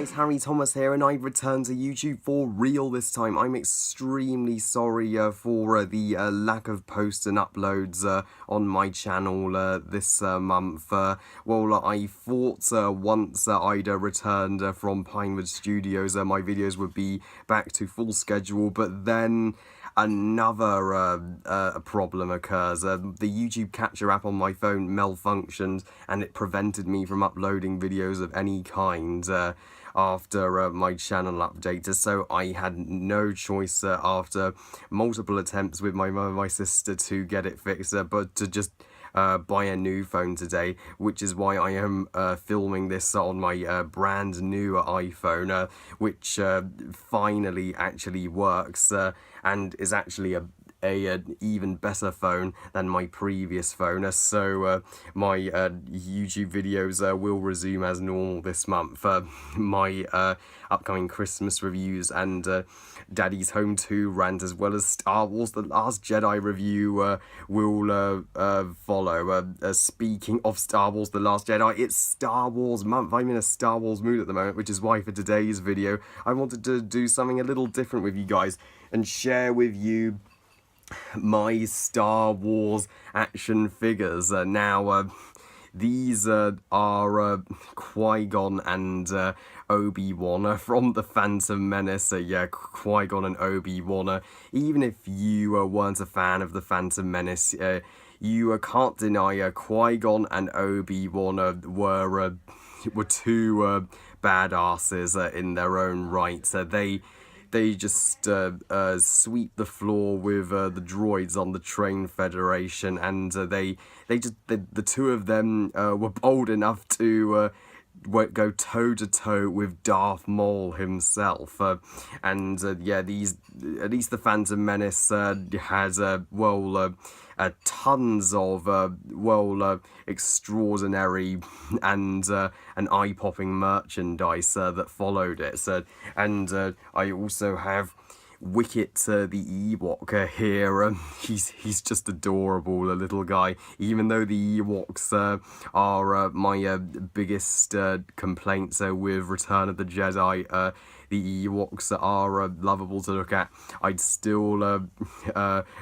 guys, Harry Thomas here, and I've returned to YouTube for real this time. I'm extremely sorry for the lack of posts and uploads on my channel this month. Well, I thought once I'd returned from Pinewood Studios, my videos would be back to full schedule, but then another problem occurs. The YouTube Capture app on my phone malfunctioned, and it prevented me from uploading videos of any kind after my channel updated, so I had no choice after multiple attempts with my mother and my sister to get it fixed, but to just buy a new phone today, which is why I am filming this on my brand new iPhone, which finally actually works and is actually an even better phone than my previous phone, so my YouTube videos will resume as normal this month. My upcoming Christmas reviews and Daddy's Home 2 rant, as well as Star Wars The Last Jedi review will follow. Speaking of Star Wars The Last Jedi, it's Star Wars month. I'm in a Star Wars mood at the moment, which is why for today's video I wanted to do something a little different with you guys and share with you my Star Wars action figures. Now, these are Qui-Gon and Obi-Wan from The Phantom Menace. Yeah, Qui-Gon and Obi-Wan. Even if you weren't a fan of The Phantom Menace, you can't deny Qui-Gon and Obi-Wan were two badasses in their own right. They just sweep the floor with the droids on the Train Federation, and the two of them were bold enough to go toe-to-toe with Darth Maul himself, and yeah, at least the Phantom Menace has tons of extraordinary and eye-popping merchandise that followed it. And I also have Wicket the Ewok here. He's just adorable, a little guy, even though the Ewoks are my biggest complaints with Return of the Jedi. The Ewoks are lovable to look at. I'd still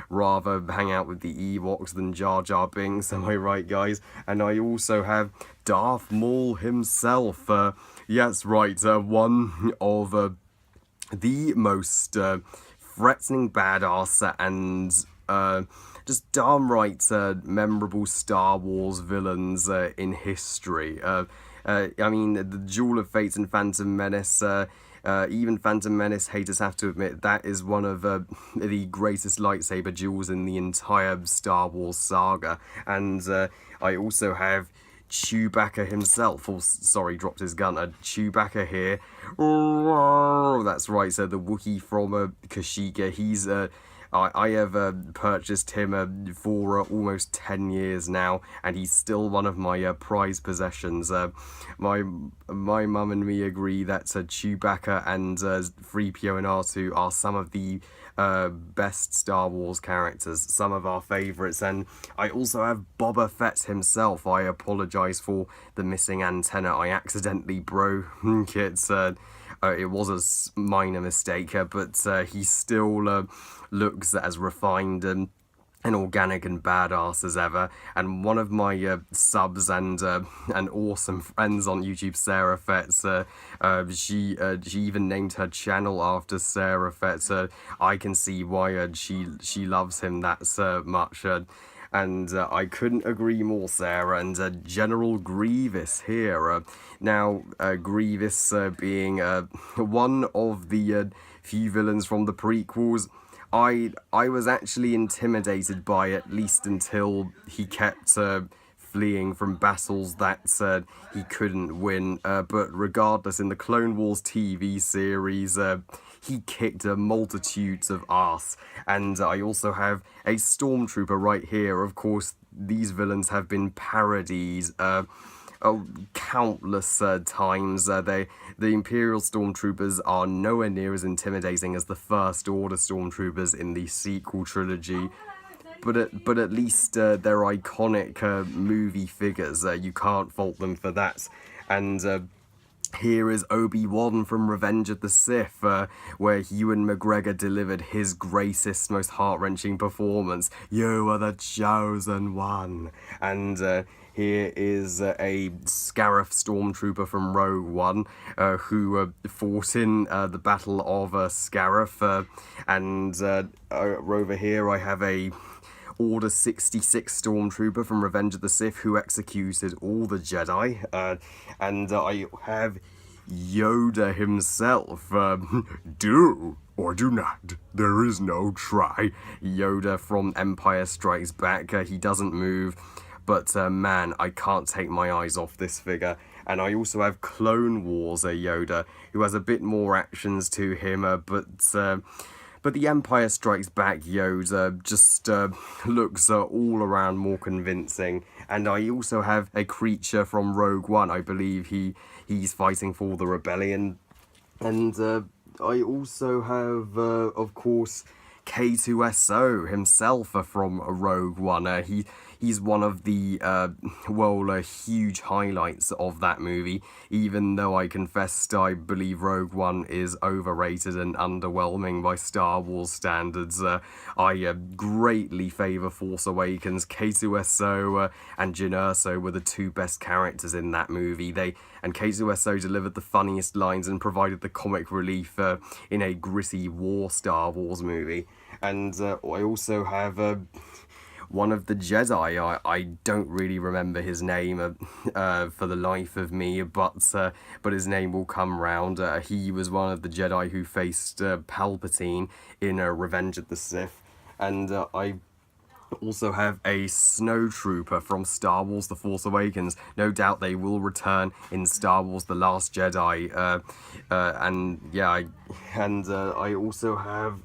rather hang out with the Ewoks than Jar Jar Binks, am I right, guys? And I also have Darth Maul himself. Yes, right, one of the most threatening badass and just downright memorable Star Wars villains in history. I mean, the Duel of Fate and Phantom Menace, even Phantom Menace haters have to admit that is one of the greatest lightsaber duels in the entire Star Wars saga. And I also have Chewbacca himself. Oh, sorry, dropped his gun. Chewbacca here. Oh, that's right. So the Wookiee from Kashyyyk. He's I have purchased him for almost 10 years now, and he's still one of my prized possessions. My mum and me agree that Chewbacca and 3PO and R2 are some of the best Star Wars characters, some of our favourites. And I also have Boba Fett himself. I apologise for the missing antenna. I accidentally broke it. It was a minor mistake, but he still looks as refined and organic and badass as ever. And one of my subs and awesome friends on YouTube, Sarah Fetz, she even named her channel after Sarah Fetz. I can see why she loves him that much. And I couldn't agree more, Sarah. And General Grievous here. Now, Grievous being one of the few villains from the prequels I was actually intimidated by, at least until he kept fleeing from battles that he couldn't win. But regardless, in the Clone Wars TV series, he kicked a multitude of ass. And I also have a Stormtrooper right here. Of course, these villains have been parodied countless times. The Imperial Stormtroopers are nowhere near as intimidating as the First Order Stormtroopers in the sequel trilogy, but at least they're iconic movie figures. You can't fault them for that. And here is Obi-Wan from Revenge of the Sith, where Ewan McGregor delivered his greatest, most heart-wrenching performance. You are the chosen one. And here is a Scarif stormtrooper from Rogue One, who fought in the Battle of Scarif. And over here I have a Order 66 stormtrooper from Revenge of the Sith who executed all the Jedi, and I have Yoda himself. Do or do not, there is no try. Yoda from Empire Strikes Back. He doesn't move, but man, I can't take my eyes off this figure. And I also have Clone Wars Yoda, who has a bit more actions to him, but the Empire Strikes Back Yoda just looks all around more convincing. And I also have a creature from Rogue One. I believe he's fighting for the rebellion. And I also have, of course, K2SO himself from Rogue One. He's one of the huge highlights of that movie, even though I confessed I believe Rogue One is overrated and underwhelming by Star Wars standards. I greatly favour Force Awakens. K2SO and Jyn Erso were the two best characters in that movie. And K2SO delivered the funniest lines and provided the comic relief in a gritty war Star Wars movie. And I also have one of the Jedi. I don't really remember his name for the life of me, but his name will come round. He was one of the Jedi who faced Palpatine in Revenge of the Sith. And I also have a snowtrooper from Star Wars The Force Awakens. No doubt they will return in Star Wars The Last Jedi. I also have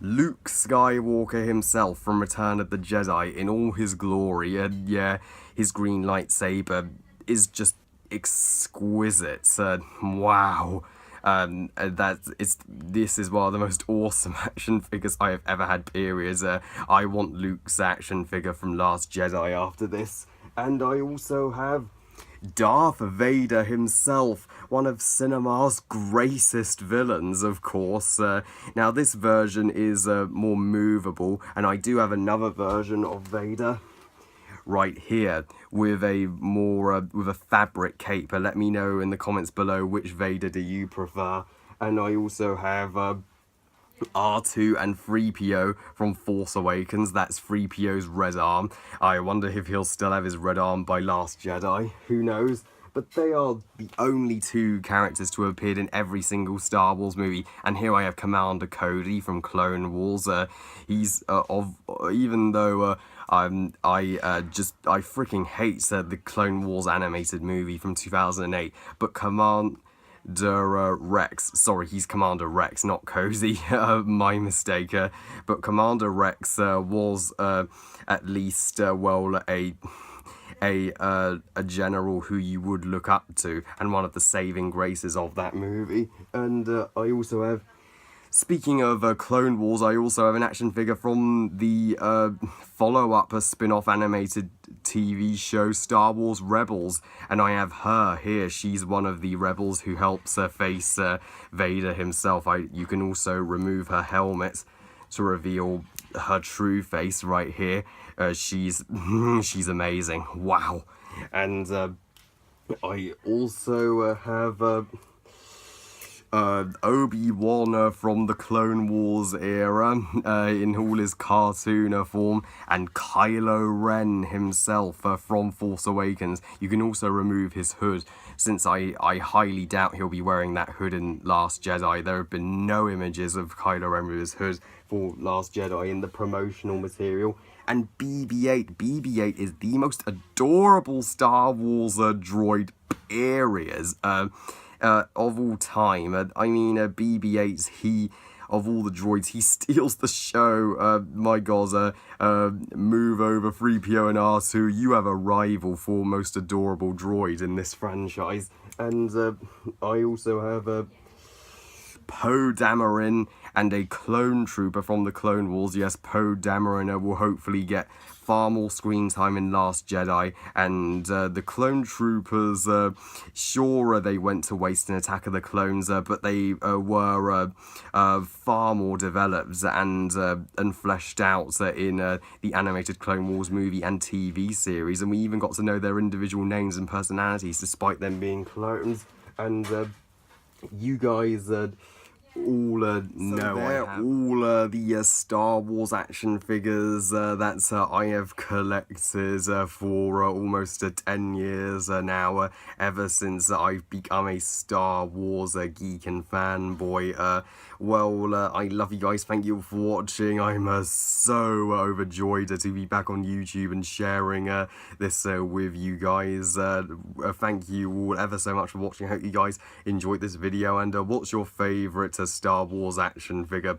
Luke Skywalker himself from Return of the Jedi in all his glory. And yeah, his green lightsaber is just exquisite. Wow. This is one of the most awesome action figures I have ever had, period. I want Luke's action figure from Last Jedi after this. And I also have Darth Vader himself, one of cinema's greatest villains, of course. Now this version is more movable, and I do have another version of Vader right here with a fabric cape. Let me know in the comments below which Vader do you prefer. And I also have R2 and 3PO from Force Awakens. That's 3PO's red arm. I wonder if he'll still have his red arm by Last Jedi. Who knows? But they are the only two characters to have appeared in every single Star Wars movie. And here I have Commander Cody from Clone Wars. Even though I freaking hate the Clone Wars animated movie from 2008, but Commander Rex, sorry, he's Commander Rex, not Cozy, my mistake, but Commander Rex was at least, a general who you would look up to, and one of the saving graces of that movie. And I also have, speaking of Clone Wars, I also have an action figure from the follow-up spin-off animated TV show Star Wars Rebels, and I have her here. She's one of the rebels who helps face Vader himself. You can also remove her helmet to reveal her true face right here. She's amazing. Wow. And I also have Obi-Wan from the Clone Wars era in all his cartoon form, and Kylo Ren himself from Force Awakens. You can also remove his hood, since I highly doubt he'll be wearing that hood in Last Jedi. There have been no images of Kylo Ren with his hood for Last Jedi in the promotional material. And BB-8. BB-8 is the most adorable Star Wars droid, period, of all time. I mean, BB-8's of all the droids, he steals the show. My God, move over 3PO and R2. You have a rival for most adorable droid in this franchise. And I also have Poe Dameron and a clone trooper from the Clone Wars. Yes, Poe Dameron will hopefully get far more screen time in Last Jedi, and the clone troopers, sure, they went to waste in Attack of the Clones, but they were far more developed and fleshed out in the animated Clone Wars movie and TV series, and we even got to know their individual names and personalities despite them being clones. And you guys all know they're all the Star Wars action figures that I have collected for almost 10 years now, ever since I've become a Star Wars geek and fanboy. I love you guys. Thank you for watching. I'm so overjoyed to be back on YouTube and sharing this with you guys. Thank you all ever so much for watching. I hope you guys enjoyed this video. And what's your favourite Star Wars action figure,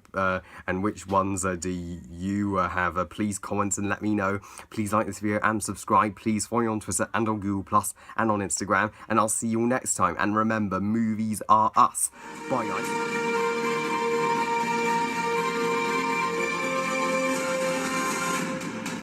and which ones do you have? Please comment and let me know. Please like this video and subscribe. Please follow me on Twitter and on Google Plus and on Instagram. And I'll see you all next time. And remember, movies are us. Bye guys.